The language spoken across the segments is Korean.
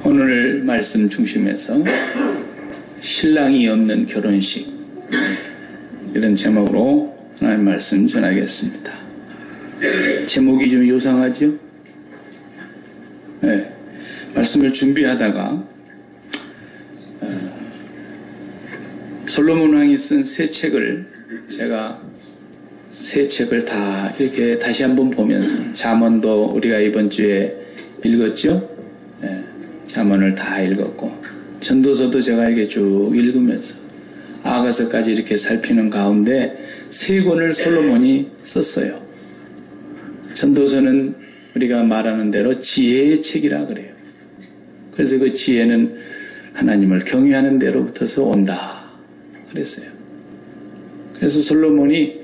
오늘 말씀 중심에서 신랑이 없는 결혼식, 이런 제목으로 하나님 말씀 전하겠습니다. 제목이 좀 요상하죠? 네, 말씀을 준비하다가 솔로몬 왕이 쓴 세 책을 제가 세 책을 다 이렇게 다시 한번 보면서, 잠언도 우리가 이번 주에 읽었죠? 네, 잠언을 다 읽었고, 전도서도 제가 이렇게 쭉 읽으면서 아가서까지 이렇게 살피는 가운데 세 권을 솔로몬이 썼어요. 전도서는 우리가 말하는 대로 지혜의 책이라 그래요. 그래서 그 지혜는 하나님을 경외하는 데로부터서 온다 그랬어요. 그래서 솔로몬이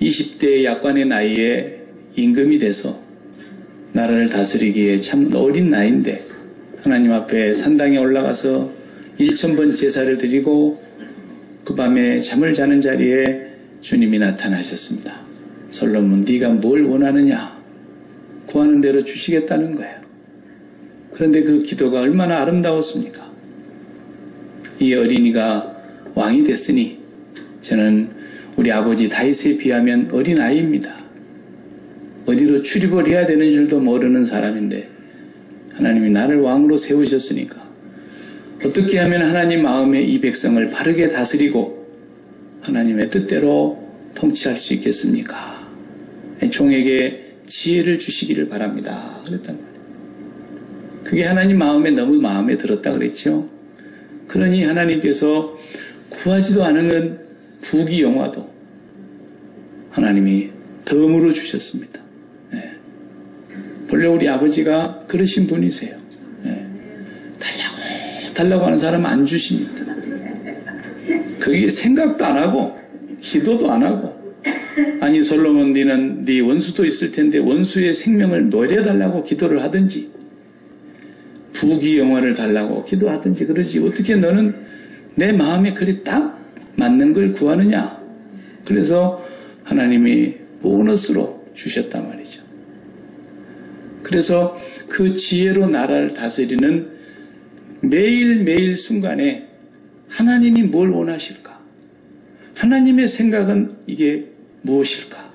20대의 약관의 나이에 임금이 돼서 나라를 다스리기에 참 어린 나이인데 하나님 앞에 산당에 올라가서 1000번 제사를 드리고 그 밤에 잠을 자는 자리에 주님이 나타나셨습니다. 솔로몬, 네가 뭘 원하느냐? 구하는 대로 주시겠다는 거예요. 그런데 그 기도가 얼마나 아름다웠습니까? 이 어린이가 왕이 됐으니 저는 우리 아버지 다윗에 비하면 어린아이입니다. 어디로 출입을 해야 되는 줄도 모르는 사람인데 하나님이 나를 왕으로 세우셨으니까 어떻게 하면 하나님 마음에 이 백성을 바르게 다스리고 하나님의 뜻대로 통치할 수 있겠습니까? 종에게 지혜를 주시기를 바랍니다. 그랬단 말이에요. 그게 하나님 마음에 너무 마음에 들었다 그랬죠. 그러니 하나님께서 구하지도 않은 부귀영화도 하나님이 덤으로 주셨습니다. 네. 본래 우리 아버지가 그러신 분이세요. 네. 달라고 하는 사람은 안 주십니다. 그게 생각도 안 하고 기도도 안 하고, 아니 솔로몬 네는 네 원수도 있을 텐데 원수의 생명을 노려달라고 기도를 하든지 부귀영화를 달라고 기도하든지 그러지 어떻게 너는 내 마음에 그리 딱 맞는 걸 구하느냐. 그래서 하나님이 보너스로 주셨단 말이죠. 그래서 그 지혜로 나라를 다스리는 매일매일 순간에 하나님이 뭘 원하실까? 하나님의 생각은 이게 무엇일까?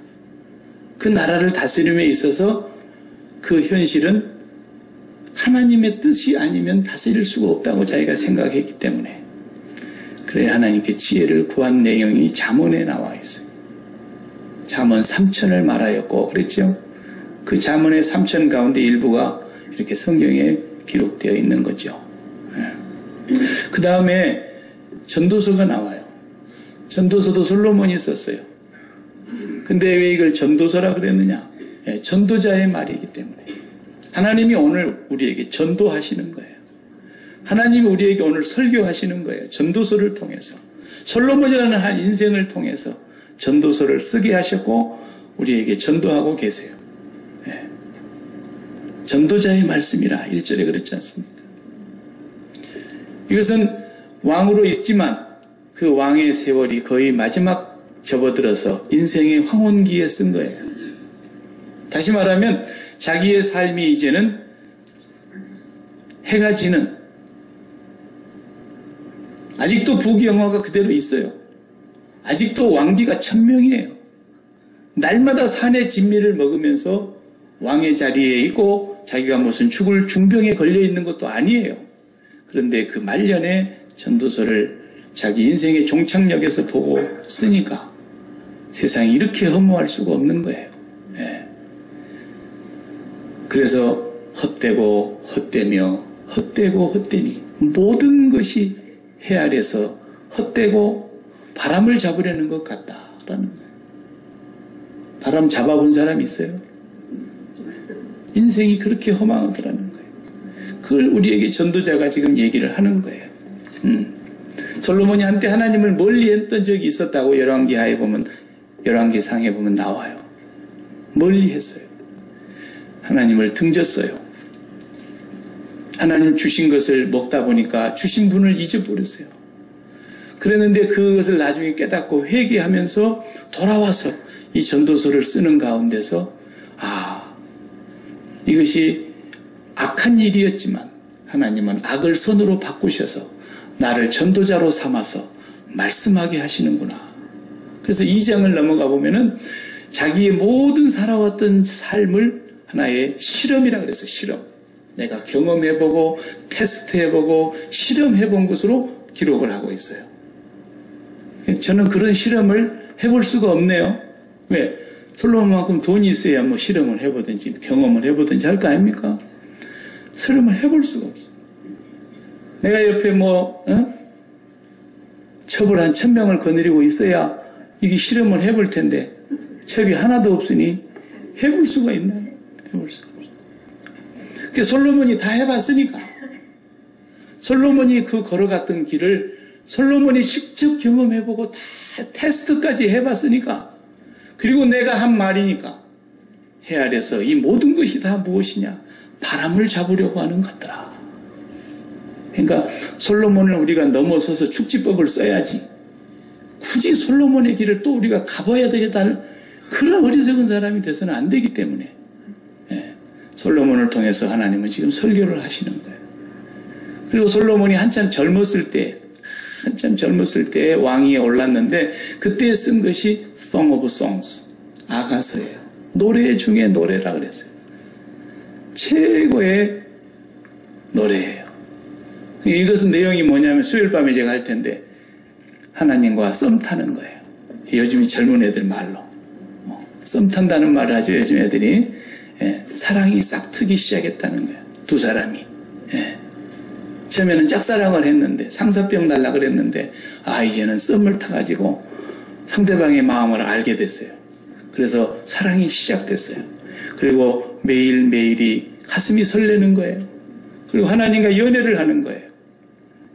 그 나라를 다스림에 있어서 그 현실은 하나님의 뜻이 아니면 다스릴 수가 없다고 자기가 생각했기 때문에, 그래 하나님께 지혜를 구한 내용이 잠언에 나와 있어요. 잠언 3000을 말하였고 그랬죠. 그 잠언의 3000 가운데 일부가 이렇게 성경에 기록되어 있는 거죠. 그 다음에 전도서가 나와요. 전도서도 솔로몬이 썼어요. 근데 왜 이걸 전도서라 그랬느냐? 전도자의 말이기 때문에 하나님이 오늘 우리에게 전도하시는 거예요. 하나님이 우리에게 오늘 설교하시는 거예요. 전도서를 통해서. 솔로몬이라는 한 인생을 통해서 전도서를 쓰게 하셨고 우리에게 전도하고 계세요. 전도자의 말씀이라 1절에 그렇지 않습니까? 이것은 왕으로 있지만 그 왕의 세월이 거의 마지막 접어들어서 인생의 황혼기에 쓴 거예요. 다시 말하면 자기의 삶이 이제는 해가 지는, 아직도 부귀영화가 그대로 있어요. 아직도 왕비가 1000명이에요. 날마다 산의 진미를 먹으면서 왕의 자리에 있고 자기가 무슨 죽을 중병에 걸려 있는 것도 아니에요. 그런데 그 말년에 전도서를 자기 인생의 종착역에서 보고 쓰니까 세상이 이렇게 허무할 수가 없는 거예요. 그래서 헛되고 헛되며 헛되고 헛되니 모든 것이 헤아려서 헛되고 바람을 잡으려는 것 같다라는 거예요. 바람 잡아본 사람 있어요? 인생이 그렇게 허망하더라는 거예요. 그걸 우리에게 전도자가 지금 얘기를 하는 거예요. 솔로몬이 한때 하나님을 멀리 했던 적이 있었다고 열왕기상에 보면 나와요. 멀리 했어요. 하나님을 등졌어요. 하나님 주신 것을 먹다 보니까 주신 분을 잊어버렸어요. 그랬는데 그것을 나중에 깨닫고 회개하면서 돌아와서 이 전도서를 쓰는 가운데서 이것이 악한 일이었지만 하나님은 악을 선으로 바꾸셔서 나를 전도자로 삼아서 말씀하게 하시는구나. 그래서 2장을 넘어가 보면은 자기의 모든 살아왔던 삶을 하나의 실험이라 그래서 실험. 내가 경험해보고 테스트해보고 실험해본 것으로 기록을 하고 있어요. 저는 그런 실험을 해볼 수가 없네요. 왜? 솔로몬만큼 돈이 있어야 뭐 실험을 해보든지 경험을 해보든지 할 거 아닙니까? 실험을 해볼 수가 없어. 내가 옆에 첩을 한 1000명을 거느리고 있어야 이게 실험을 해볼 텐데 첩이 하나도 없으니 해볼 수가 있나요? 해볼 수가 없어. 그러니까 솔로몬이 다 해봤으니까. 솔로몬이 그 걸어갔던 길을 솔로몬이 직접 경험해보고 다 테스트까지 해봤으니까. 그리고 내가 한 말이니까 해 아래서 이 모든 것이 다 무엇이냐? 바람을 잡으려고 하는 것들아. 그러니까 솔로몬을 우리가 넘어서서 축지법을 써야지. 굳이 솔로몬의 길을 또 우리가 가봐야 되겠다. 그런 어리석은 사람이 돼서는 안 되기 때문에 솔로몬을 통해서 하나님은 지금 설교를 하시는 거예요. 그리고 솔로몬이 한참 젊었을 때 왕위에 올랐는데 그때 쓴 것이 Song of Songs, 아가서예요. 노래 중에 노래라 그랬어요. 최고의 노래예요. 이것은 내용이 뭐냐면 수요일 밤에 제가 할 텐데 하나님과 썸 타는 거예요. 요즘 젊은 애들 말로 썸 탄다는 말을 하죠. 요즘 애들이 사랑이 싹트기 시작했다는 거예요. 두 사람이 처음에는 짝사랑을 했는데 상사병 날라 그랬는데 이제는 썸을 타가지고 상대방의 마음을 알게 됐어요. 그래서 사랑이 시작됐어요. 그리고 매일매일이 가슴이 설레는 거예요. 그리고 하나님과 연애를 하는 거예요.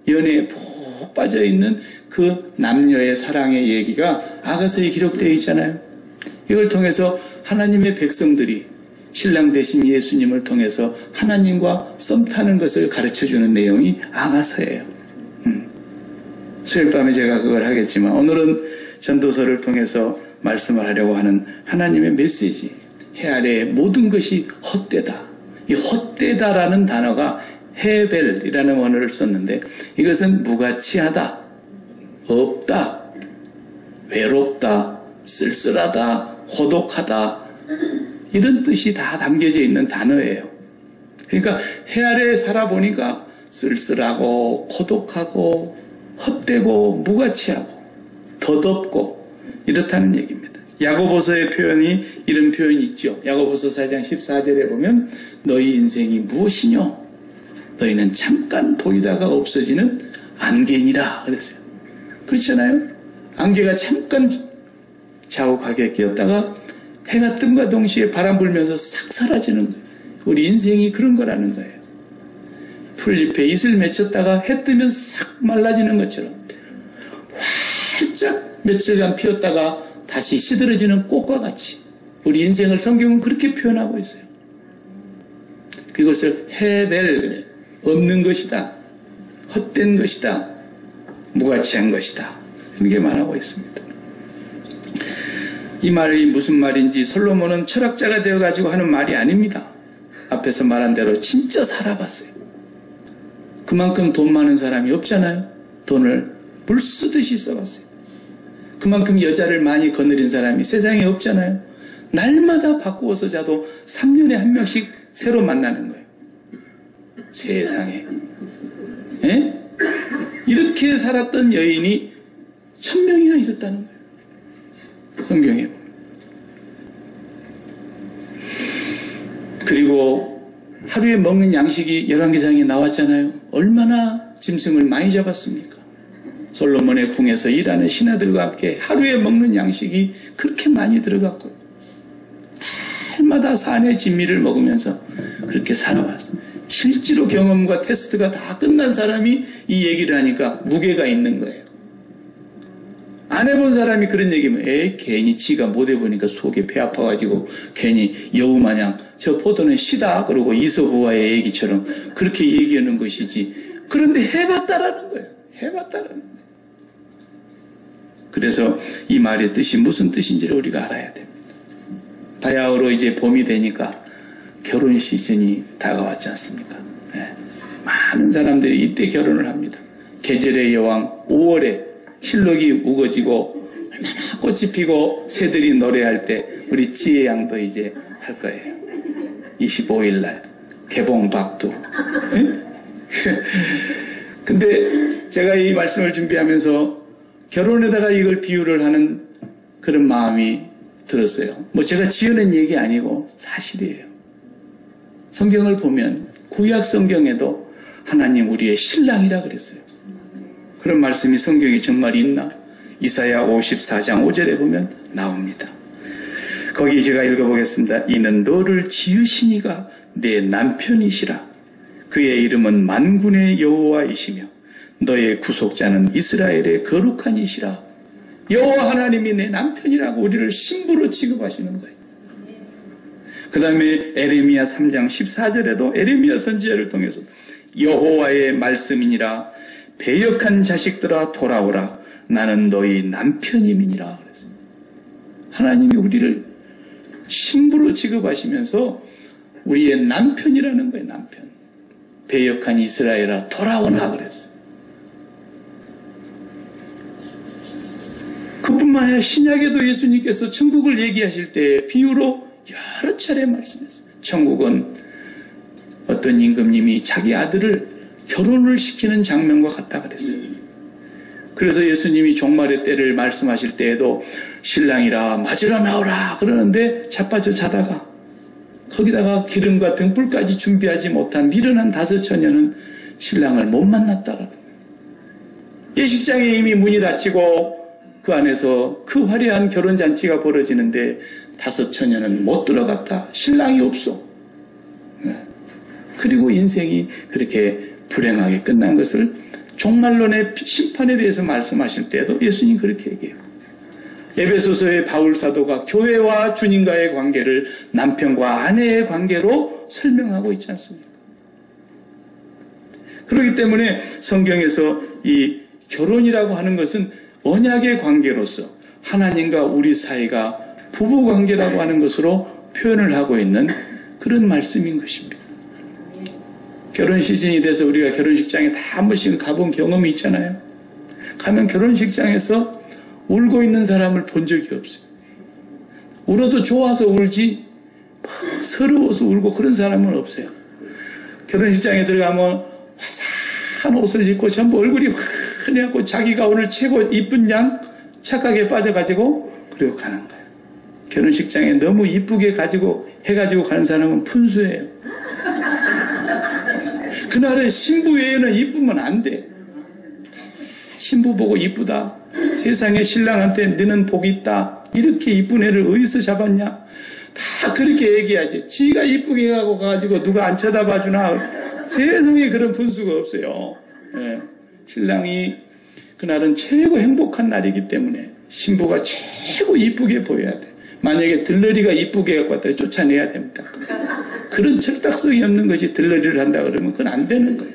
연애에 푹 빠져있는 그 남녀의 사랑의 얘기가 아가서에 기록되어 있잖아요. 이걸 통해서 하나님의 백성들이 신랑 대신 예수님을 통해서 하나님과 썸 타는 것을 가르쳐주는 내용이 아가서예요. 수요일 밤에 제가 그걸 하겠지만 오늘은 전도서를 통해서 말씀을 하려고 하는 하나님의 메시지. 해 아래의 모든 것이 헛되다. 이 헛되다라는 단어가 헤벨이라는 원어를 썼는데 이것은 무가치하다, 없다, 외롭다, 쓸쓸하다, 고독하다 이런 뜻이 다 담겨져 있는 단어예요. 그러니까 해 아래에 살아보니까 쓸쓸하고 고독하고 헛되고 무가치하고 덧없고 이렇다는 얘기입니다. 야고보서의 표현이 이런 표현이 있죠. 야고보서 4장 14절에 보면 너희 인생이 무엇이뇨? 너희는 잠깐 보이다가 없어지는 안개니라 그랬어요. 그렇잖아요. 안개가 잠깐 자욱하게 끼었다가 해가 뜸과 동시에 바람 불면서 싹 사라지는 거예요. 우리 인생이 그런 거라는 거예요. 풀잎에 잇을 맺혔다가 해 뜨면 싹 말라지는 것처럼 활짝 며칠간 피었다가 다시 시들어지는 꽃과 같이 우리 인생을 성경은 그렇게 표현하고 있어요. 그것을 헤벨, 없는 것이다, 헛된 것이다, 무가치한 것이다 이렇게 말하고 있습니다. 이 말이 무슨 말인지 솔로몬은 철학자가 되어가지고 하는 말이 아닙니다. 앞에서 말한 대로 진짜 살아봤어요. 그만큼 돈 많은 사람이 없잖아요. 돈을 물 쓰듯이 써봤어요. 그만큼 여자를 많이 거느린 사람이 세상에 없잖아요. 날마다 바꾸어서 자도 3년에 한 명씩 새로 만나는 거예요. 세상에. 이렇게 살았던 여인이 1000명이나 있었다는 거예요. 성경에. 그리고 하루에 먹는 양식이 열왕기상에 나왔잖아요. 얼마나 짐승을 많이 잡았습니까? 솔로몬의 궁에서 일하는 신하들과 함께 하루에 먹는 양식이 그렇게 많이 들어갔고 달마다 산의 진미를 먹으면서 그렇게 살아왔어요. 실제로 경험과 테스트가 다 끝난 사람이 이 얘기를 하니까 무게가 있는 거예요. 안 해본 사람이 그런 얘기면 괜히 지가 못 해보니까 속에 배 아파가지고 괜히 여우 마냥 저 포도는 시다. 그러고 이솝우화의 얘기처럼 그렇게 얘기하는 것이지. 그런데 해봤다라는 거예요. 해봤다라는 거예요. 그래서 이 말의 뜻이 무슨 뜻인지를 우리가 알아야 됩니다. 바야흐로 이제 봄이 되니까 결혼 시즌이 다가왔지 않습니까? 네. 많은 사람들이 이때 결혼을 합니다. 계절의 여왕 5월에 실록이 우거지고 얼마나 꽃이 피고 새들이 노래할 때 우리 지혜 양도 이제 할 거예요. 25일 날 개봉박두. 네? 근데 제가 이 말씀을 준비하면서 결혼에다가 이걸 비유를 하는 그런 마음이 들었어요. 뭐 제가 지어낸 얘기 아니고 사실이에요. 성경을 보면 구약 성경에도 하나님 우리의 신랑이라 그랬어요. 그런 말씀이 성경에 정말 있나? 이사야 54장 5절에 보면 나옵니다. 거기 제가 읽어보겠습니다. 이는 너를 지으시니가 내 남편이시라. 그의 이름은 만군의 여호와이시며 너의 구속자는 이스라엘의 거룩한 이시라. 여호와 하나님이 내 남편이라고 우리를 신부로 취급하시는 거예요. 그 다음에 에레미야 3장 14절에도 에레미야 선지자를 통해서 여호와의 말씀이니라. 배역한 자식들아 돌아오라. 나는 너희 남편임이니라. 그랬어요. 하나님이 우리를 신부로 취급하시면서 우리의 남편이라는 거예요. 남편. 배역한 이스라엘아 돌아오라 그랬어요. 그뿐만 아니라 신약에도 예수님께서 천국을 얘기하실 때 비유로 여러 차례 말씀했어요. 천국은 어떤 임금님이 자기 아들을 결혼을 시키는 장면과 같다 그랬어요. 그래서 예수님이 종말의 때를 말씀하실 때에도 신랑이라 맞으러 나오라 그러는데 자빠져 자다가 거기다가 기름과 등불까지 준비하지 못한 미련한 5처녀는 신랑을 못 만났다. 예식장에 이미 문이 닫히고 그 안에서 그 화려한 결혼잔치가 벌어지는데 5처녀는 못 들어갔다. 신랑이 없어. 그리고 인생이 그렇게 불행하게 끝난 것을 종말론의 심판에 대해서 말씀하실 때도 예수님 그렇게 얘기해요. 에베소서의 바울 사도가 교회와 주님과의 관계를 남편과 아내의 관계로 설명하고 있지 않습니까? 그렇기 때문에 성경에서 이 결혼이라고 하는 것은 언약의 관계로서 하나님과 우리 사이가 부부관계라고 하는 것으로 표현을 하고 있는 그런 말씀인 것입니다. 결혼 시즌이 돼서 우리가 결혼식장에 다 한 번씩은 가본 경험이 있잖아요. 가면 결혼식장에서 울고 있는 사람을 본 적이 없어요. 울어도 좋아서 울지 서러워서 울고 그런 사람은 없어요. 결혼식장에 들어가면 화사한 옷을 입고 전부 얼굴이 환해갖고 자기가 오늘 최고 이쁜 양 착각에 빠져가지고 그리고 가는 거예요. 결혼식장에 너무 이쁘게 해가지고 가는 사람은 푼수예요. 그날은 신부 외에는 이쁘면 안 돼. 신부 보고 이쁘다. 세상에 신랑한테 너는 복이 있다. 이렇게 이쁜 애를 어디서 잡았냐? 다 그렇게 얘기하지. 지가 이쁘게 해가고 가가지고 누가 안 쳐다봐 주나. 세상에 그런 분수가 없어요. 네. 신랑이 그날은 최고 행복한 날이기 때문에 신부가 최고 이쁘게 보여야 돼. 만약에 들러리가 이쁘게 해갖고 왔다 쫓아내야 됩니다. 그런 철딱성이 없는 것이 들러리를 한다 그러면 그건 안 되는 거예요.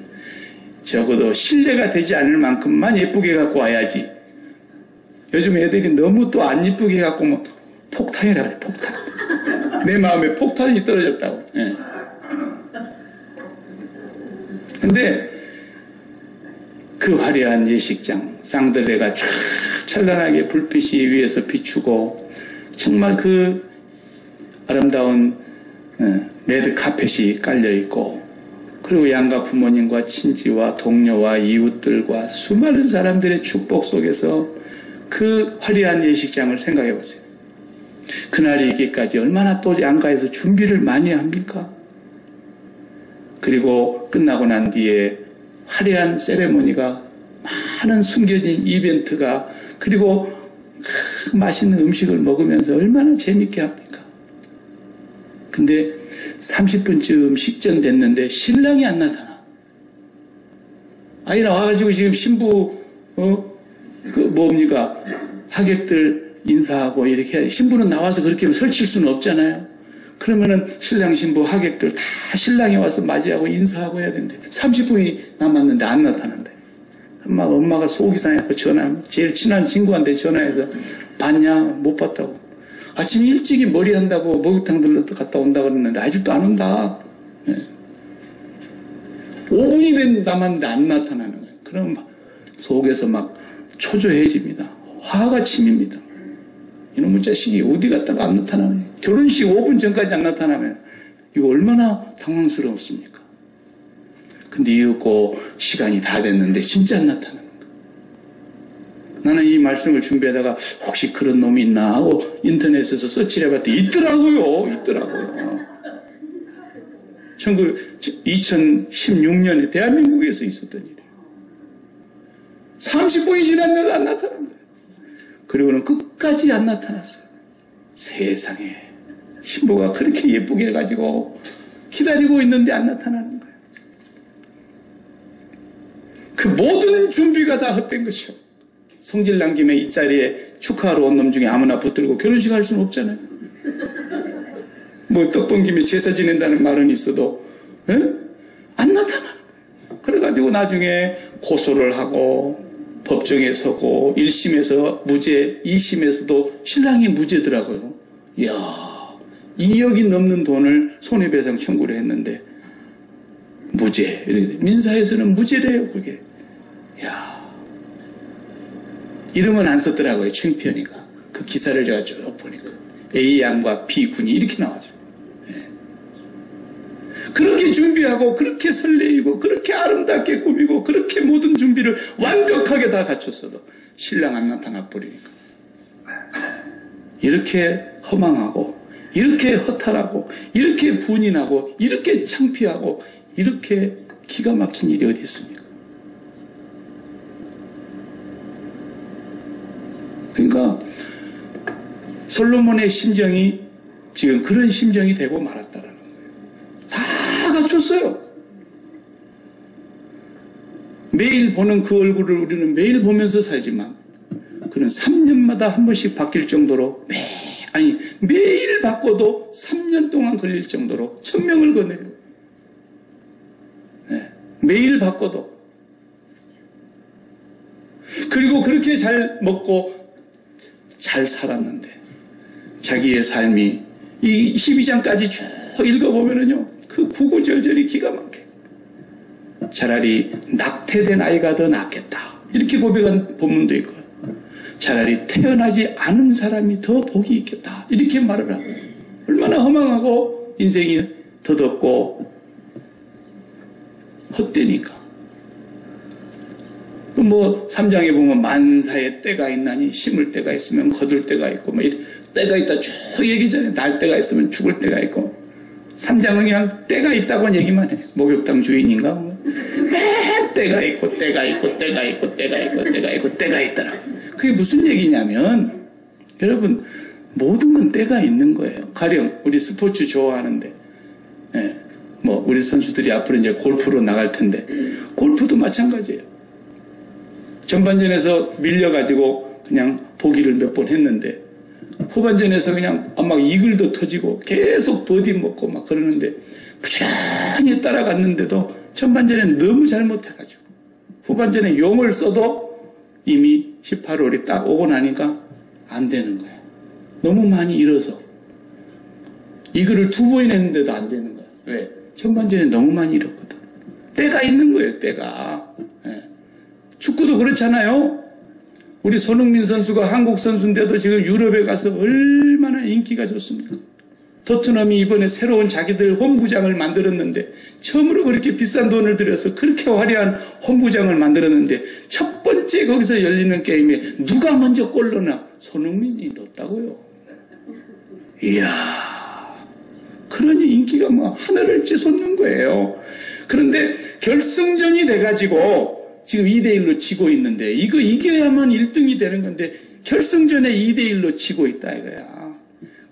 적어도 신뢰가 되지 않을 만큼만 예쁘게 갖고 와야지. 요즘 애들이 너무 또 안 예쁘게 갖고 뭐 폭탄이라 그래. 폭탄. 내 마음에 폭탄이 떨어졌다고. 예. 근데 그 화려한 예식장 쌍들레가 쫙 찬란하게 불빛이 위에서 비추고 정말 그 아름다운 레드 카펫이 깔려있고 그리고 양가 부모님과 친지와 동료와 이웃들과 수많은 사람들의 축복 속에서 그 화려한 예식장을 생각해 보세요. 그날이 있기까지 얼마나 또 양가에서 준비를 많이 합니까? 그리고 끝나고 난 뒤에 화려한 세레모니가 많은 숨겨진 이벤트가 그리고 맛있는 음식을 먹으면서 얼마나 재밌게 합니까? 근데 30분쯤 식전됐는데 신랑이 안 나타나. 아니 나와가지고 지금 신부 하객들 인사하고 이렇게 신부는 나와서 그렇게 설칠 수는 없잖아요. 그러면은 신랑 신부 하객들 다 신랑이 와서 맞이하고 인사하고 해야 되는데 30분이 남았는데 안 나타난대. 막 엄마가 속이 상해서 제일 친한 친구한테 전화해서 봤냐? 못 봤다고. 아침 일찍이 머리 한다고 목욕탕 들러서 갔다 온다 그랬는데 아직도 안 온다. 5분이 남았는데 안 나타나는 거예요. 그럼 속에서 막 초조해집니다. 화가 침입니다. 이놈의 자식이 어디 갔다가 안 나타나네. 결혼식 5분 전까지 안 나타나면 이거 얼마나 당황스럽습니까? 근데 이윽고 시간이 다 됐는데 진짜 안 나타나는 거예요. 나는 이 말씀을 준비하다가 혹시 그런 놈이 있나 하고 인터넷에서 서치를 해봤더니 있더라고요. 2016년에 대한민국에서 있었던 일이에요. 30분이 지났는데도 안 나타난 거예요. 그리고는 끝까지 안 나타났어요. 세상에 신부가 그렇게 예쁘게 해가지고 기다리고 있는데 안 나타나는 거예요. 그 모든 준비가 다 헛된 것이요. 성질 난 김에 이 자리에 축하하러 온 놈 중에 아무나 붙들고 결혼식 할 수는 없잖아요. 뭐 떡 본 김에 제사 지낸다는 말은 있어도 안 나타나는 거예요. 그래가지고 나중에 고소를 하고 법정에 서고 1심에서 무죄, 2심에서도 신랑이 무죄더라고요. 이야, 2억이 넘는 돈을 손해배상 청구를 했는데 무죄. 민사에서는 무죄래요, 그게. 이야, 이름은 안 썼더라고요, 창피하니까. 그 기사를 제가 쭉 보니까 A양과 B군이 이렇게 나왔어요. 그렇게 준비하고 그렇게 설레이고 그렇게 아름답게 꾸미고 그렇게 모든 준비를 완벽하게 다 갖췄어도 신랑 안 나타나 버리니까 이렇게 허망하고 이렇게 허탈하고 이렇게 분인하고 이렇게 창피하고 이렇게 기가 막힌 일이 어디 있습니까? 그러니까 솔로몬의 심정이 지금 그런 심정이 되고 말았다라는 거예요. 다 갖췄어요. 매일 보는 그 얼굴을 우리는 매일 보면서 살지만 그는 3년마다 한 번씩 바뀔 정도로 매일 바꿔도 3년 동안 걸릴 정도로 1000명을 거네요. 매일 바꿔도. 그리고 그렇게 잘 먹고 잘 살았는데 자기의 삶이 이 12장까지 쭉 읽어보면은요 그 구구절절이 기가 막혀요. 차라리 낙태된 아이가 더 낫겠다 이렇게 고백한 본문도 있고요. 차라리 태어나지 않은 사람이 더 복이 있겠다 이렇게 말을 하고 얼마나 허망하고 인생이 더덥고 헛되니까. 또 뭐 3장에 보면 만사의 때가 있나니 심을 때가 있으면 거둘 때가 있고 뭐 때가 있다 쭉 얘기잖아요. 날 때가 있으면 죽을 때가 있고 3장은 그냥 때가 있다고 얘기만 해. 목욕탕 주인인가 때가 있고 때가 있고 때가 있고 때가 있고 때가 있고 때가 있더라. 그게 무슨 얘기냐면 여러분 모든 건 때가 있는 거예요. 가령 우리 스포츠 좋아하는데 뭐 우리 선수들이 앞으로 이제 골프로 나갈 텐데 골프도 마찬가지예요. 전반전에서 밀려가지고 그냥 보기를 몇 번 했는데 후반전에서 그냥 막 이글도 터지고 계속 버디 먹고 막 그러는데 부지런히 따라갔는데도 전반전에 너무 잘못해가지고 후반전에 용을 써도 이미 18홀이 딱 오고 나니까 안 되는 거야. 너무 많이 잃어서 이글을 2번 했는데도 안 되는 거야. 왜? 전반전에 너무 많이 잃었거든. 때가 있는 거예요. 때가. 축구도 그렇잖아요. 우리 손흥민 선수가 한국 선수인데도 지금 유럽에 가서 얼마나 인기가 좋습니까? 토트넘이 이번에 새로운 자기들 홈구장을 만들었는데 처음으로 그렇게 비싼 돈을 들여서 그렇게 화려한 홈구장을 만들었는데 첫 번째 거기서 열리는 게임에 누가 먼저 골 넣나? 손흥민이 넣었다고요. 이야, 그러니 인기가 뭐 하늘을 찌솟는 거예요. 그런데 결승전이 돼가지고 지금 2대1로 지고 있는데 이거 이겨야만 1등이 되는 건데 결승전에 2대1로 지고 있다 이거야.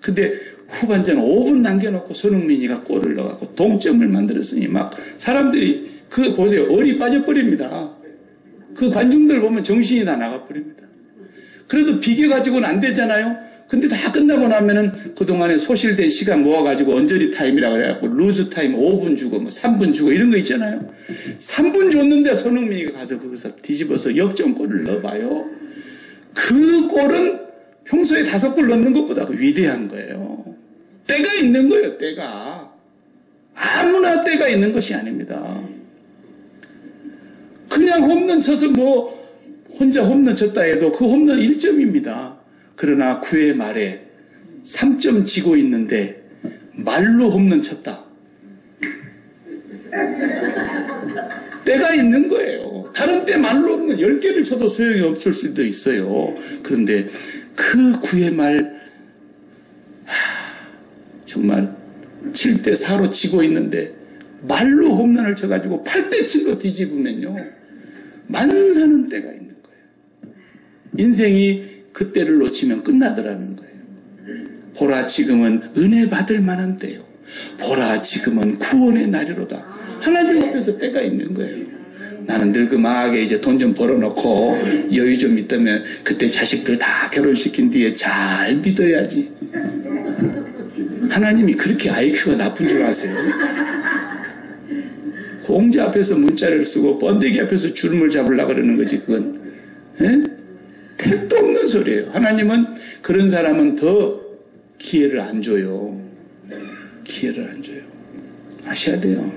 근데 후반전 5분 남겨놓고 손흥민이가 골을 넣어갖고 동점을 만들었으니 막 사람들이 그거 보세요. 얼이 빠져버립니다. 그 관중들 보면 정신이 다 나가버립니다. 그래도 비교가지고는 안 되잖아요. 근데 다 끝나고 나면은 그동안에 소실된 시간 모아가지고 언저리 타임이라고 그래갖고 루즈 타임 5분 주고 뭐 3분 주고 이런 거 있잖아요. 3분 줬는데 손흥민이가 가서 거기서 뒤집어서 역전골을 넣어봐요. 그 골은 평소에 5골 넣는 것보다 위대한 거예요. 때가 있는 거예요, 때가. 아무나 때가 있는 것이 아닙니다. 그냥 홈런 쳐서 뭐 혼자 홈런 쳤다 해도 그 홈런 1점입니다. 그러나 9회 말에 3점 지고 있는데 말로 홈런 쳤다. 때가 있는 거예요. 다른 때 말로 홈런 10개를 쳐도 소용이 없을 수도 있어요. 그런데 그 9회 말 정말 7대4로 지고 있는데 말로 홈런을 쳐가지고 8대7로 뒤집으면요. 만사는 때가 있는 거예요. 인생이 그때를 놓치면 끝나더라는 거예요. 보라 지금은 은혜 받을 만한 때요. 보라 지금은 구원의 날이로다. 하나님 앞에서 때가 있는 거예요. 나는 늙음하게 이제 돈 좀 벌어놓고 여유 좀 있다면 그때 자식들 다 결혼시킨 뒤에 잘 믿어야지. 하나님이 그렇게 IQ가 나쁜 줄 아세요? 공제 앞에서 문자를 쓰고 번데기 앞에서 주름을 잡으려고 그러는 거지 그건. 에? 택도 없는 소리예요. 하나님은 그런 사람은 더 기회를 안 줘요. 기회를 안 줘요. 아셔야 돼요.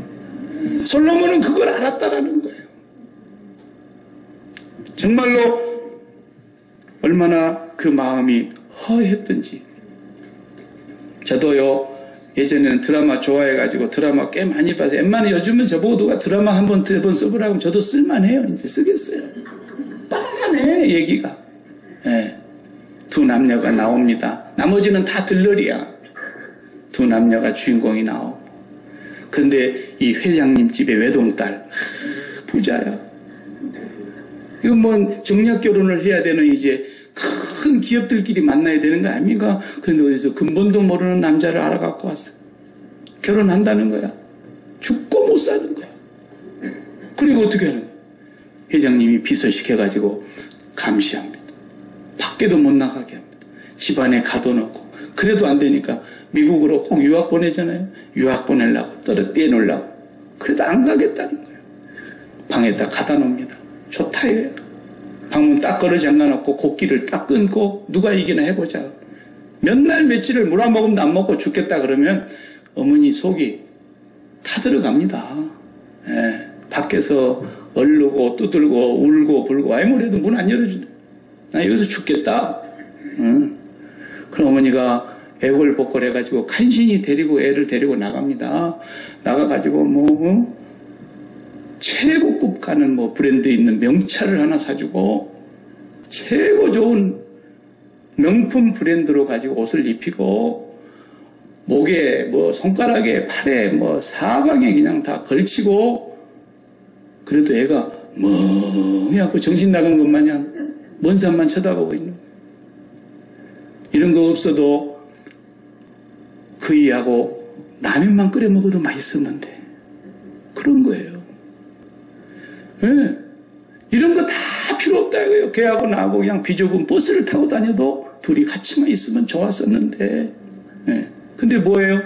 솔로몬은 그걸 알았다라는 거예요. 정말로 얼마나 그 마음이 허했던지. 저도요, 예전에는 드라마 좋아해가지고 드라마 꽤 많이 봐서 웬만하면 요즘은 저보고 누가 드라마 한 번 써보라고 하면 저도 쓸만해요. 이제 쓰겠어요. 뻔해 얘기가. 네. 두 남녀가 나옵니다. 나머지는 다 들러리야. 두 남녀가 주인공이 나오고. 그런데 이 회장님 집의 외동딸 부자야. 이건 뭐 정략 결혼을 해야 되는 이제 큰 기업들끼리 만나야 되는 거 아닙니까? 그런데 어디서 근본도 모르는 남자를 알아갖고 왔어. 결혼한다는 거야. 죽고 못 사는 거야. 그리고 어떻게 하는 거야? 회장님이 비서시켜가지고 감시합니다. 밖에도 못 나가게 합니다. 집안에 가둬놓고. 그래도 안 되니까 미국으로 꼭 유학 보내잖아요. 유학 보내려고 떼놓으려고. 그래도 안 가겠다는 거예요. 방에다 가다 놓습니다. 좋다 이거예요. 방문 딱 걸어 잠가놓고 곡기를 딱 끊고 누가 이기나 해보자. 몇 날 며칠을 물 한 모금도 안 먹고 죽겠다 그러면 어머니 속이 타들어갑니다. 예, 밖에서 얼르고 두들고 울고 불고 아무래도 문 안 열어준다. 나 여기서 죽겠다. 그럼 어머니가 애걸복걸 해가지고 간신히 데리고 애를 데리고 나갑니다. 나가가지고 최고급 가는 뭐 브랜드 있는 명차를 하나 사주고 최고 좋은 명품 브랜드로 가지고 옷을 입히고 목에 뭐 손가락에 팔에 뭐 사방에 그냥 다 걸치고 그래도 애가 멍하고 정신 나간 것 마냥 먼 산만 쳐다보고 있는 거예요. 이런 거 없어도 그 이하고 라면만 끓여 먹어도 맛있었는데 그런 거예요. 네. 이런 거 다 필요 없다 이거예요. 걔하고 나하고 그냥 비좁은 버스를 타고 다녀도 둘이 같이만 있으면 좋았었는데 네. 근데 뭐예요?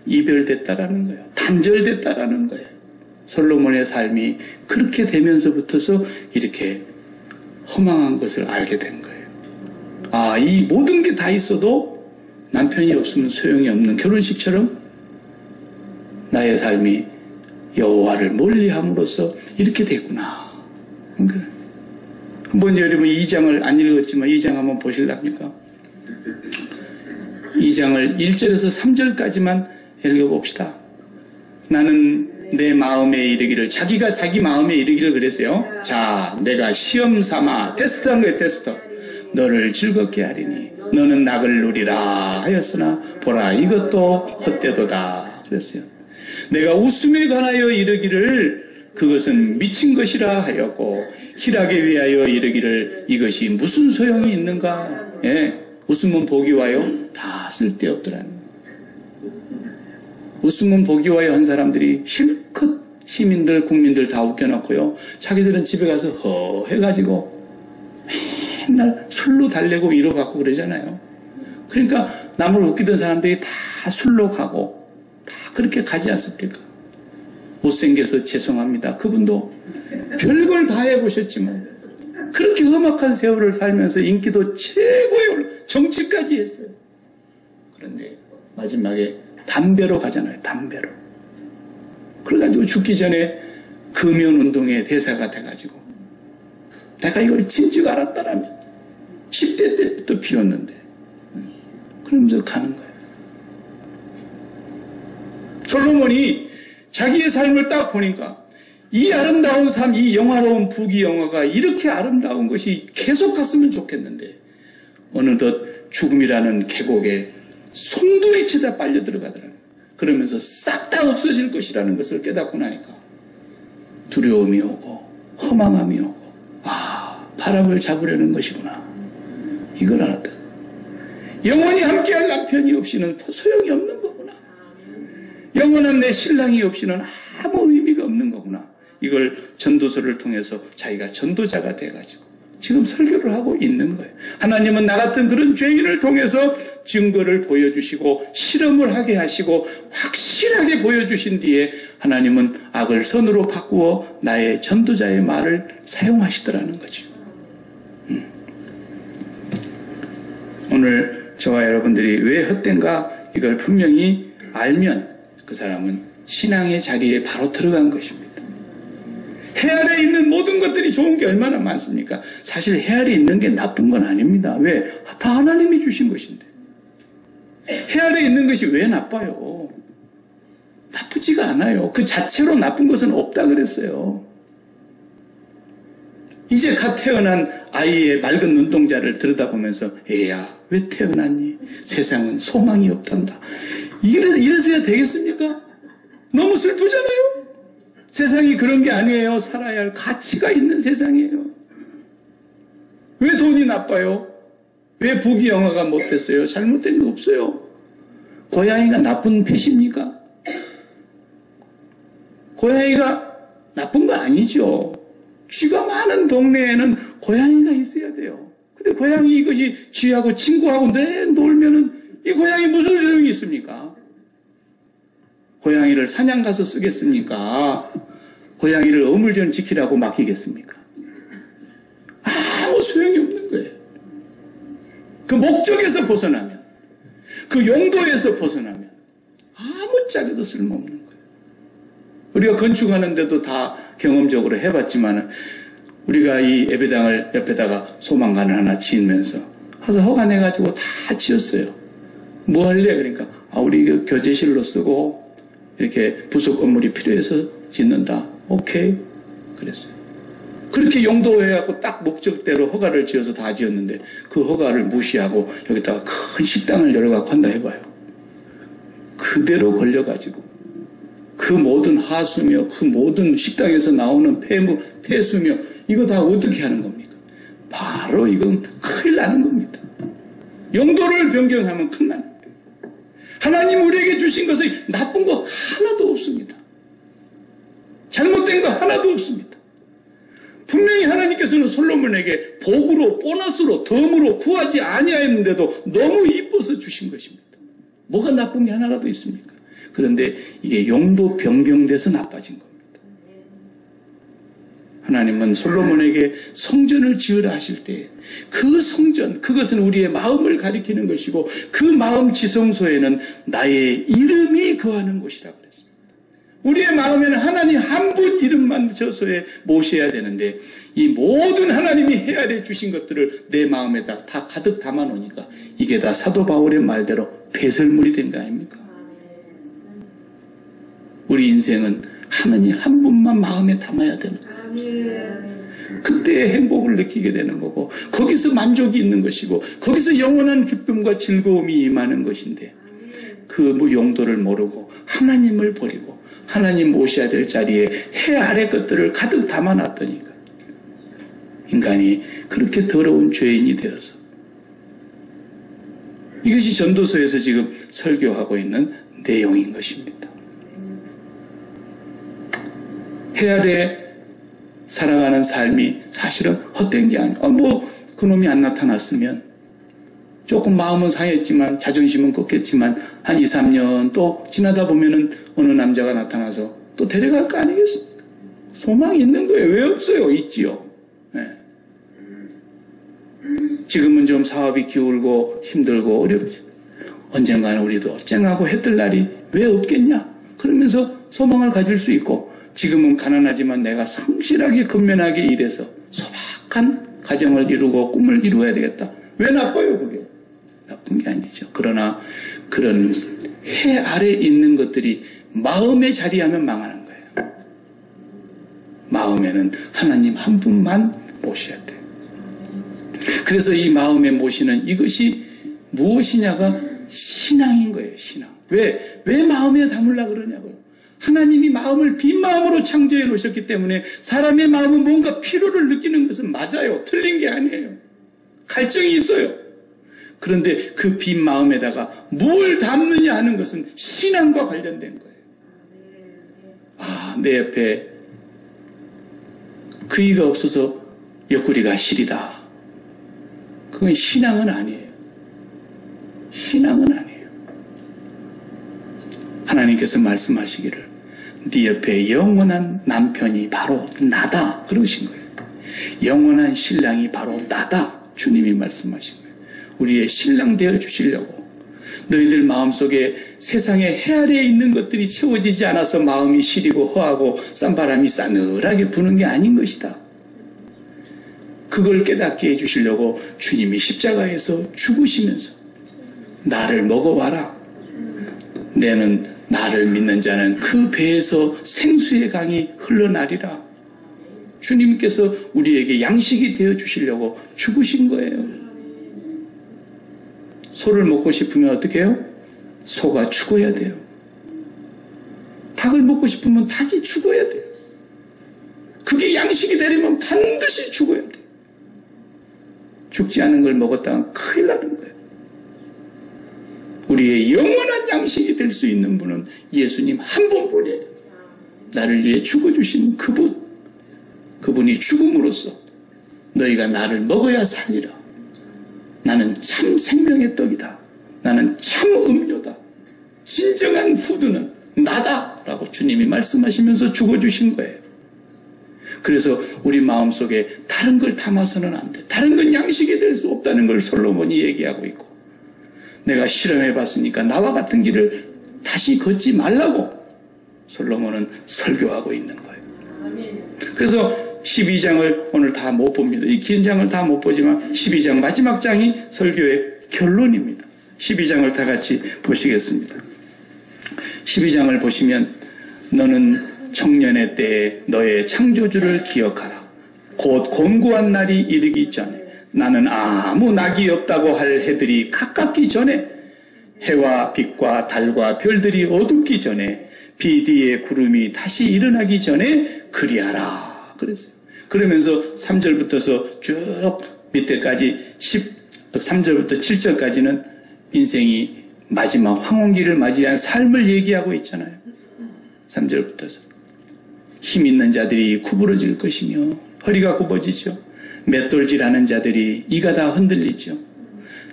이별됐다라는 거예요. 단절됐다라는 거예요. 솔로몬의 삶이 그렇게 되면서부터서 이렇게 허망한 것을 알게 된 거예요. 아, 이 모든 게 다 있어도 남편이 없으면 소용이 없는 결혼식처럼 나의 삶이 여호와를 멀리함으로써 이렇게 됐구나. 그러니까 한번 여러분 2장을 안 읽었지만 2장 한번 보실랍니까? 2장을 1절에서 3절까지만 읽어봅시다. 나는 내 마음에 이르기를 자기가 자기 마음에 이르기를 그랬어요. 자, 내가 시험 삼아 테스트한 거예요. 테스트. 너를 즐겁게 하리니 너는 낙을 누리라 하였으나 보라 이것도 헛되도다 그랬어요. 내가 웃음에 관하여 이르기를 그것은 미친 것이라 하였고 희락에 위하여 이르기를 이것이 무슨 소용이 있는가. 예, 웃으면 복이 와요. 다 쓸데없더라는 거예요. 웃으면 복이 와요 한 사람들이 실컷 시민들 국민들 다 웃겨놓고요. 자기들은 집에 가서 허해가지고 맨날 술로 달래고 위로받고 그러잖아요. 그러니까 남을 웃기던 사람들이 다 술로 가고 다 그렇게 가지 않습니까? 못생겨서 죄송합니다. 그분도 별걸 다 해보셨지만 그렇게 험악한 세월을 살면서 인기도 최고의 정치까지 했어요. 그런데 마지막에 담배로 가잖아요. 담배로. 그래가지고 죽기 전에 금연운동의 대사가 돼가지고 내가 이걸 진즉 알았다라면 10대 때부터 피웠는데 그러면서 가는 거예요. 솔로몬이 자기의 삶을 딱 보니까 이 아름다운 삶, 이 영화로운 부귀영화가 이렇게 아름다운 것이 계속 갔으면 좋겠는데 어느덧 죽음이라는 계곡에 송두리째 빨려 들어가더라고요. 그러면서 싹 다 없어질 것이라는 것을 깨닫고 나니까 두려움이 오고 허망함이 오고 바람을 잡으려는 것이구나. 이걸 알았다. 영원히 함께할 남편이 없이는 소용이 없는 거구나. 영원한 내 신랑이 없이는 아무 의미가 없는 거구나. 이걸 전도서를 통해서 자기가 전도자가 돼가지고 지금 설교를 하고 있는 거예요. 하나님은 나 같은 그런 죄인을 통해서 증거를 보여주시고 실험을 하게 하시고 확실하게 보여주신 뒤에 하나님은 악을 선으로 바꾸어 나의 전도자의 말을 사용하시더라는 거죠. 오늘 저와 여러분들이 왜 헛된가 이걸 분명히 알면 그 사람은 신앙의 자리에 바로 들어간 것입니다. 해 아래 있는 모든 것들이 좋은 게 얼마나 많습니까? 사실 해 아래 있는 게 나쁜 건 아닙니다. 왜? 다 하나님이 주신 것인데. 해 아래 있는 것이 왜 나빠요? 나쁘지가 않아요. 그 자체로 나쁜 것은 없다 그랬어요. 이제 갓 태어난 아이의 맑은 눈동자를 들여다보면서 애야 왜 태어났니? 세상은 소망이 없단다. 이래서야 되겠습니까? 너무 슬프잖아요. 세상이 그런 게 아니에요. 살아야 할 가치가 있는 세상이에요. 왜 돈이 나빠요? 왜 부귀영화가 못됐어요? 잘못된 거 없어요. 고양이가 나쁜 패시입니까? 고양이가 나쁜 거 아니죠. 쥐가 많은 동네에는 고양이가 있어야 돼요. 근데 고양이 이것이 쥐하고 친구하고 놀면은 이 고양이 무슨 소용이 있습니까? 고양이를 사냥 가서 쓰겠습니까? 고양이를 어물전 지키라고 맡기겠습니까? 아무 소용이 없는 거예요. 그 목적에서 벗어나면, 그 용도에서 벗어나면 아무짝에도 쓸모없는 거예요. 우리가 건축하는데도 다 경험적으로 해봤지만 우리가 이 예배당을 옆에다가 소망관을 하나 지으면서 가서 허가 내가지고 다 지었어요. 뭐 할래? 그러니까 우리 이거 교제실로 쓰고 이렇게 부속 건물이 필요해서 짓는다. 오케이. 그랬어요. 그렇게 용도해갖고 딱 목적대로 허가를 지어서 다 지었는데 그 허가를 무시하고 여기다가 큰 식당을 열어갖고 한다 해봐요. 그대로 걸려가지고 그 모든 하수며 그 모든 식당에서 나오는 폐수며 이거 다 어떻게 하는 겁니까? 바로 이건 큰일 나는 겁니다. 용도를 변경하면 큰일 나는 거예요. 하나님 우리에게 주신 것은 나쁜 거 하나도 없습니다. 잘못된 거 하나도 없습니다. 분명히 하나님께서는 솔로몬에게 복으로 보너스로 덤으로 구하지 아니하였는데도 너무 이뻐서 주신 것입니다. 뭐가 나쁜 게 하나라도 있습니까? 그런데 이게 용도 변경돼서 나빠진 겁니다. 하나님은 솔로몬에게 성전을 지으라 하실 때 그 성전, 그것은 우리의 마음을 가리키는 것이고 그 마음 지성소에는 나의 이름이 거하는 곳이라고 그랬습니다. 우리의 마음에는 하나님 한 분 이름만 저소에 모셔야 되는데 이 모든 하나님이 헤아려 주신 것들을 내 마음에다 다 가득 담아 놓으니까 이게 다 사도 바울의 말대로 배설물이 된 거 아닙니까? 우리 인생은 하나님 한 분만 마음에 담아야 되는 거예요. 그때 행복을 느끼게 되는 거고 거기서 만족이 있는 것이고 거기서 영원한 기쁨과 즐거움이 임하는 것인데 그 용도를 모르고 하나님을 버리고 하나님 모셔야 될 자리에 해 아래 것들을 가득 담아놨더니까 인간이 그렇게 더러운 죄인이 되어서 이것이 전도서에서 지금 설교하고 있는 내용인 것입니다. 해 아래 살아가는 삶이 사실은 헛된 게 아니에요. 그놈이 안 나타났으면 조금 마음은 상했지만 자존심은 꺾였지만 한 2, 3년 또 지나다 보면은 어느 남자가 나타나서 또 데려갈 거 아니겠습니까? 소망이 있는 거예요. 왜 없어요? 있지요. 네. 지금은 좀 사업이 기울고 힘들고 어렵죠. 언젠가는 우리도 쨍하고 해뜰 날이 왜 없겠냐? 그러면서 소망을 가질 수 있고, 지금은 가난하지만 내가 성실하게 근면하게 일해서 소박한 가정을 이루고 꿈을 이루어야 되겠다. 왜 나빠요, 그게? 나쁜 게 아니죠. 그러나 그런 해 아래 있는 것들이 마음에 자리하면 망하는 거예요. 마음에는 하나님 한 분만 모셔야 돼요. 그래서 이 마음에 모시는 이것이 무엇이냐가 신앙인 거예요, 신앙. 왜 마음에 담으려고 그러냐고요. 하나님이 마음을 빈 마음으로 창조해 놓으셨기 때문에 사람의 마음은 뭔가 피로를 느끼는 것은 맞아요. 틀린 게 아니에요. 갈증이 있어요. 그런데 그 빈 마음에다가 뭘 담느냐 하는 것은 신앙과 관련된 거예요. 아, 내 옆에 그이가 없어서 옆구리가 시리다. 그건 신앙은 아니에요. 신앙은 아니에요. 하나님께서 말씀하시기를 네 옆에 영원한 남편이 바로 나다 그러신 거예요. 영원한 신랑이 바로 나다 주님이 말씀하신 거예요. 우리의 신랑 되어 주시려고. 너희들 마음속에 세상의 해 아래에 있는 것들이 채워지지 않아서 마음이 시리고 허하고 싼바람이 싸늘하게 부는 게 아닌 것이다. 그걸 깨닫게 해주시려고 주님이 십자가에서 죽으시면서 나를 먹어봐라. 너는 나를 믿는 자는 그 배에서 생수의 강이 흘러나리라. 주님께서 우리에게 양식이 되어주시려고 죽으신 거예요. 소를 먹고 싶으면 어떻게 해요? 소가 죽어야 돼요. 닭을 먹고 싶으면 닭이 죽어야 돼요. 그게 양식이 되려면 반드시 죽어야 돼요. 죽지 않은 걸 먹었다면 큰일 나는 거예요. 우리의 영원한 양식이 될 수 있는 분은 예수님 한 분뿐이에요. 나를 위해 죽어주신 그분. 그분이 죽음으로써 너희가 나를 먹어야 살리라. 나는 참 생명의 떡이다. 나는 참 음료다. 진정한 푸드는 나다. 라고 주님이 말씀하시면서 죽어주신 거예요. 그래서 우리 마음속에 다른 걸 담아서는 안 돼. 다른 건 양식이 될 수 없다는 걸 솔로몬이 얘기하고 있고, 내가 실험해봤으니까 나와 같은 길을 다시 걷지 말라고 솔로몬은 설교하고 있는 거예요. 그래서 12장을 오늘 다 못 봅니다. 이 긴 장을 다 못 보지만 12장 마지막 장이 설교의 결론입니다. 12장을 다 같이 보시겠습니다. 12장을 보시면 너는 청년의 때에 너의 창조주를 기억하라. 곧 곤고한 날이 이르기 전에 나는 아무 낙이 없다고 할 해들이 가깝기 전에 해와 빛과 달과 별들이 어둡기 전에 비 뒤에 구름이 다시 일어나기 전에 그리하라 그랬어요. 그러면서 3절부터서 쭉 밑에까지 3절부터 7절까지는 인생이 마지막 황혼기를 맞이한 삶을 얘기하고 있잖아요. 3절부터서 힘 있는 자들이 구부러질 것이며 허리가 굽어지죠. 맷돌질하는 자들이 이가 다 흔들리죠.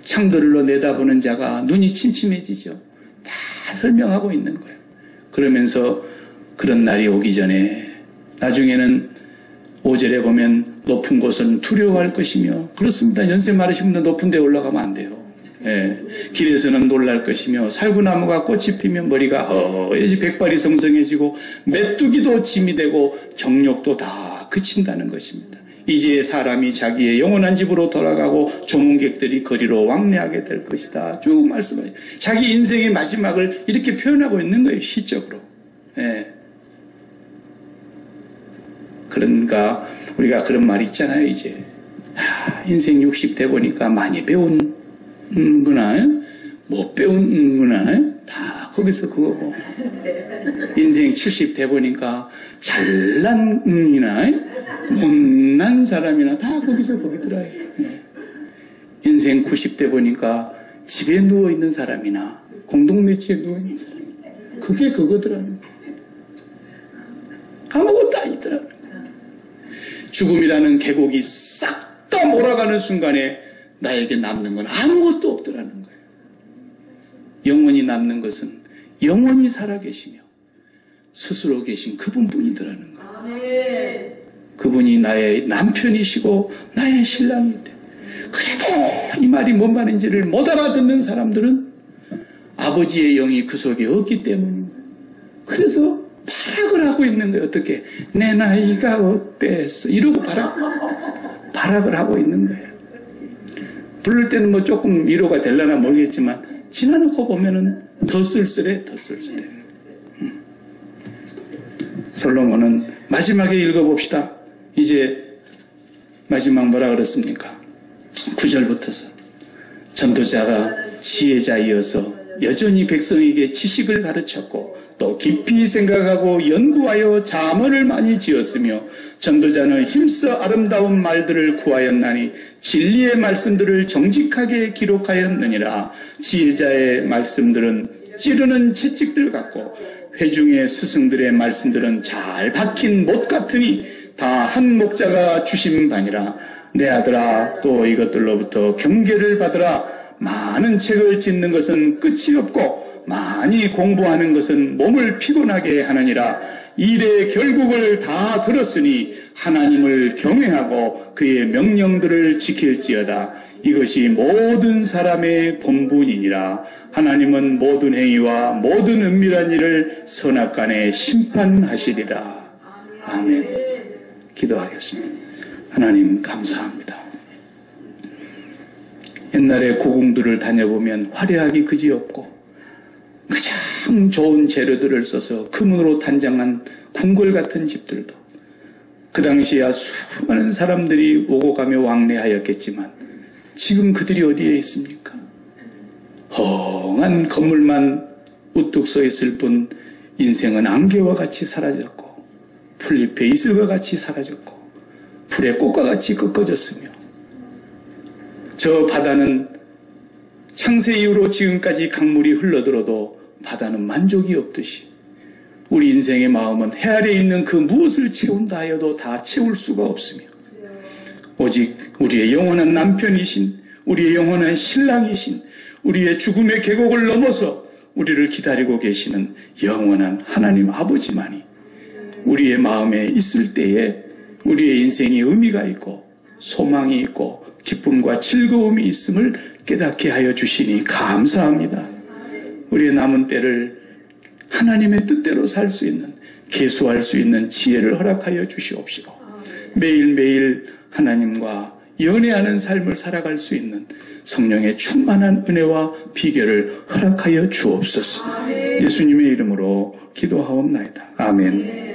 창들로 내다보는 자가 눈이 침침해지죠. 다 설명하고 있는 거예요. 그러면서 그런 날이 오기 전에 나중에는 5절에 보면 높은 곳은 두려워할 것이며, 그렇습니다. 연세 많으신 분들 높은 데 올라가면 안 돼요. 예. 길에서는 놀랄 것이며 살구나무가 꽃이 피면 머리가 허해지 백발이 성성해지고 메뚜기도 짐이 되고 정욕도 다 그친다는 것입니다. 이제 사람이 자기의 영원한 집으로 돌아가고 조문객들이 거리로 왕래하게 될 것이다. 쭉 말씀하죠. 자기 인생의 마지막을 이렇게 표현하고 있는 거예요. 시적으로. 예. 그러니까 우리가 그런 말이 있잖아요. 이제 인생 60대 보니까 많이 배운구나, 못 배운구나, 다 거기서 그거고, 인생 70대 보니까 잘난이나 못난 사람이나 다 거기서 거기더라고요. 인생 90대 보니까 집에 누워있는 사람이나 공동묘지에 누워있는 사람, 그게 그거더라고요. 아무것도 아니더라고요. 죽음이라는 계곡이 싹 다 몰아가는 순간에 나에게 남는 건 아무것도 없더라는 거예요. 영원히 남는 것은 영원히 살아계시며 스스로 계신 그분뿐이더라는 거예요. 그분이 나의 남편이시고 나의 신랑인데, 그래도 이 말이 뭔 말인지를 못 알아듣는 사람들은 아버지의 영이 그 속에 없기 때문인 거예요. 그래서 발악을 하고 있는 거예요. 어떻게? 내 나이가 어땠어? 이러고 발악을 하고 있는 거예요. 부를 때는 뭐 조금 위로가 되려나 모르겠지만 지나놓고 보면은 더 쓸쓸해. 솔로몬은 마지막에 읽어봅시다. 이제 마지막 뭐라 그랬습니까? 9절부터서 전도자가 지혜자이어서 여전히 백성에게 지식을 가르쳤고 또 깊이 생각하고 연구하여 잠언을 많이 지었으며 전도자는 힘써 아름다운 말들을 구하였나니 진리의 말씀들을 정직하게 기록하였느니라. 지혜자의 말씀들은 찌르는 채찍들 같고 회중의 스승들의 말씀들은 잘 박힌 못 같으니 다 한 목자가 주신 바니라. 내 아들아, 또 이것들로부터 경계를 받으라. 많은 책을 짓는 것은 끝이 없고 많이 공부하는 것은 몸을 피곤하게 하느니라. 일의 결국을 다 들었으니 하나님을 경외하고 그의 명령들을 지킬지어다. 이것이 모든 사람의 본분이니라. 하나님은 모든 행위와 모든 은밀한 일을 선악간에 심판하시리라. 아멘. 기도하겠습니다. 하나님 감사합니다. 옛날에 고궁들을 다녀보면 화려하기 그지없고 가장 좋은 재료들을 써서 금으로 단장한 궁궐 같은 집들도 그 당시야 수많은 사람들이 오고 가며 왕래하였겠지만 지금 그들이 어디에 있습니까? 헝한 건물만 우뚝 서 있을 뿐 인생은 안개와 같이 사라졌고 풀잎에 이슬과 같이 사라졌고 불의 꽃과 같이 꺾어졌으며 저 바다는 창세 이후로 지금까지 강물이 흘러들어도 바다는 만족이 없듯이 우리 인생의 마음은 해 아래에 있는 그 무엇을 채운다 하여도 다 채울 수가 없으며 오직 우리의 영원한 남편이신 우리의 영원한 신랑이신 우리의 죽음의 계곡을 넘어서 우리를 기다리고 계시는 영원한 하나님 아버지만이 우리의 마음에 있을 때에 우리의 인생이 의미가 있고 소망이 있고 기쁨과 즐거움이 있음을 깨닫게 하여 주시니 감사합니다. 우리의 남은 때를 하나님의 뜻대로 살 수 있는, 계수할 수 있는 지혜를 허락하여 주시옵시고 매일매일 하나님과 연애하는 삶을 살아갈 수 있는 성령의 충만한 은혜와 비결을 허락하여 주옵소서. 예수님의 이름으로 기도하옵나이다. 아멘.